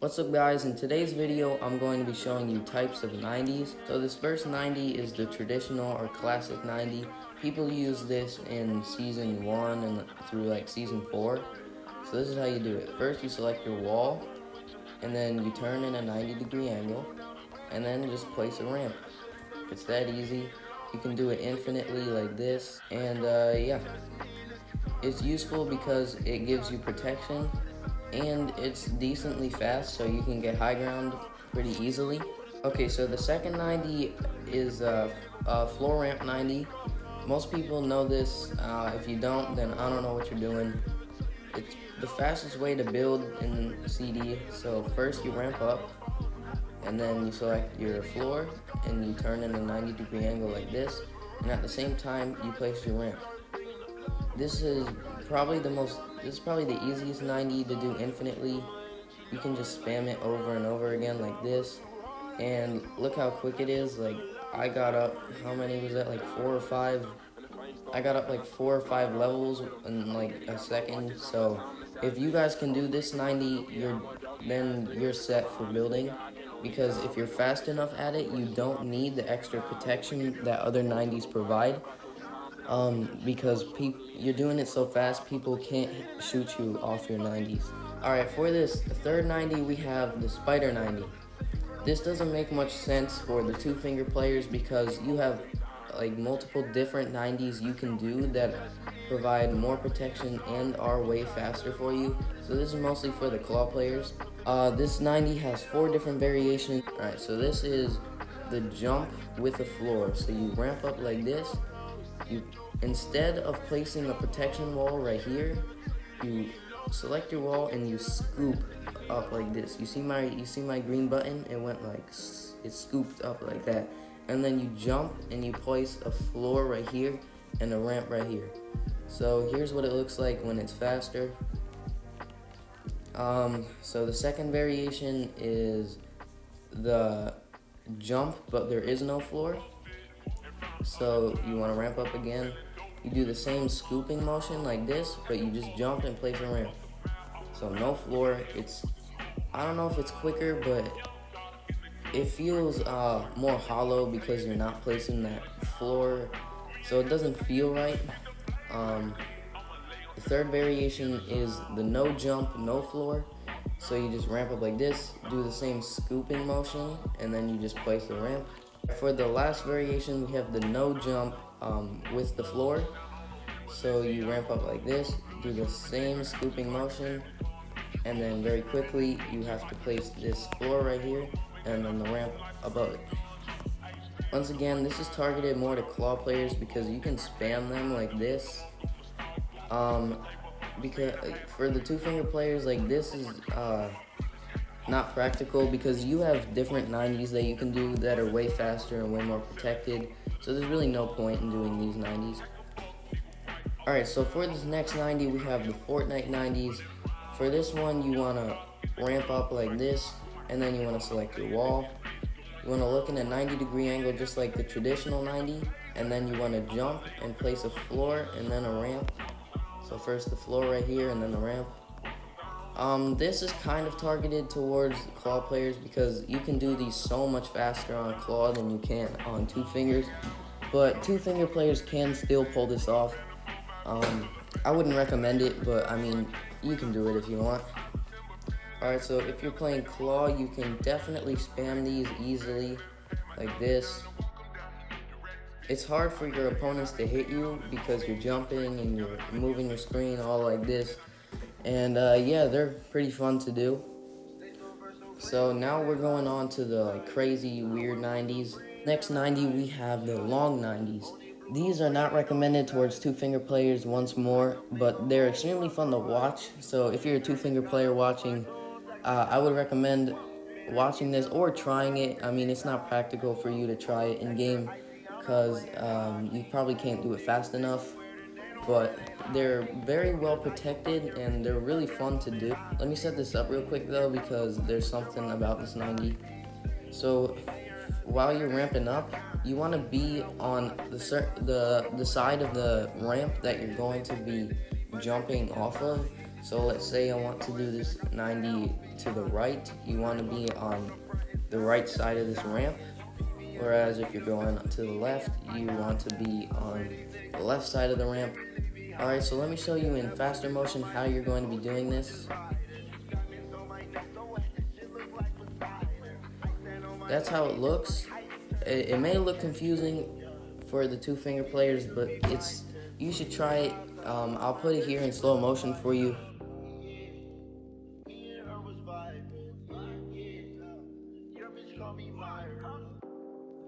What's up guys, in today's video I'm going to be showing you types of 90s. So this first 90 is the traditional or classic 90. People use this in season 1 and through like season 4. So this is how you do it. First you select your wall and then you turn in a 90-degree angle and then just place a ramp. It's that easy. You can do it infinitely like this, and yeah. It's useful because it gives you protection and it's decently fast, so you can get high ground pretty easily. Okay, so the second 90 is floor ramp 90. Most people know this. If you don't, then I don't know what you're doing. It's the fastest way to build in CD. So first you ramp up, and then you select your floor, and you turn in a 90-degree angle like this, and at the same time you place your ramp. This is probably the easiest 90 to do infinitely. You can just spam it over and over again like this, and look how quick it is. Like, I got up, how many was that, like 4 or 5? I got up like 4 or 5 levels in like a second. So if you guys can do this 90, then you're set for building, because if you're fast enough at it, you don't need the extra protection that other 90s provide. Because you're doing it so fast, people can't shoot you off your 90s. Alright, for this third 90, we have the Spider 90. This doesn't make much sense for the two-finger players because you have like multiple different 90s you can do that provide more protection and are way faster for you. So this is mostly for the claw players. This 90 has 4 different variations. Alright, so this is the jump with the floor. So you ramp up like this. Instead of placing a protection wall right here, you select your wall and you scoop up like this. You see my green button? It went like, it scooped up like that. And then you jump and you place a floor right here and a ramp right here. So here's what it looks like when it's faster. So the second variation is the jump, but there is no floor. So you want to ramp up again. You do the same scooping motion like this, but you just jump and place a ramp. So no floor. I don't know if it's quicker, but it feels more hollow because you're not placing that floor, so it doesn't feel right. The third variation is the no jump, no floor. So you just ramp up like this, do the same scooping motion, and then you just place the ramp. For the last variation, we have the no jump with the floor. So you ramp up like this, do the same scooping motion, and then very quickly you have to place this floor right here and then the ramp above it. Once again, this is targeted more to claw players because you can spam them like this. Because for the two-finger players, like, this is not practical because you have different 90s that you can do that are way faster and way more protected. So there's really no point in doing these 90s. Alright, so for this next 90, we have the Fortnite 90s. For this one, you want to ramp up like this, and then you want to select your wall. You want to look in a 90-degree angle just like the traditional 90, and then you want to jump and place a floor and then a ramp. So first the floor right here and then the ramp. This is kind of targeted towards claw players because you can do these so much faster on claw than you can on two fingers. But two-finger players can still pull this off. I wouldn't recommend it, but I mean, you can do it if you want. Alright, so if you're playing claw, you can definitely spam these easily, like this. It's hard for your opponents to hit you because you're jumping and you're moving your screen all like this. And yeah, they're pretty fun to do. So now we're going on to the crazy, weird 90s. Next 90, we have the long 90s. These are not recommended towards two-finger players once more, but they're extremely fun to watch. So if you're a two-finger player watching, I would recommend watching this or trying it. I mean, it's not practical for you to try it in-game because you probably can't do it fast enough, but they're very well protected and they're really fun to do. Let me set this up real quick though, because there's something about this 90. So while you're ramping up, you want to be on the side of the ramp that you're going to be jumping off of. So let's say I want to do this 90 to the right. You want to be on the right side of this ramp. Whereas if you're going to the left, you want to be on the left side of the ramp. Alright, so let me show you in faster motion how you're going to be doing this. That's how it looks. It may look confusing for the two finger players, but you should try it. I'll put it here in slow motion for you.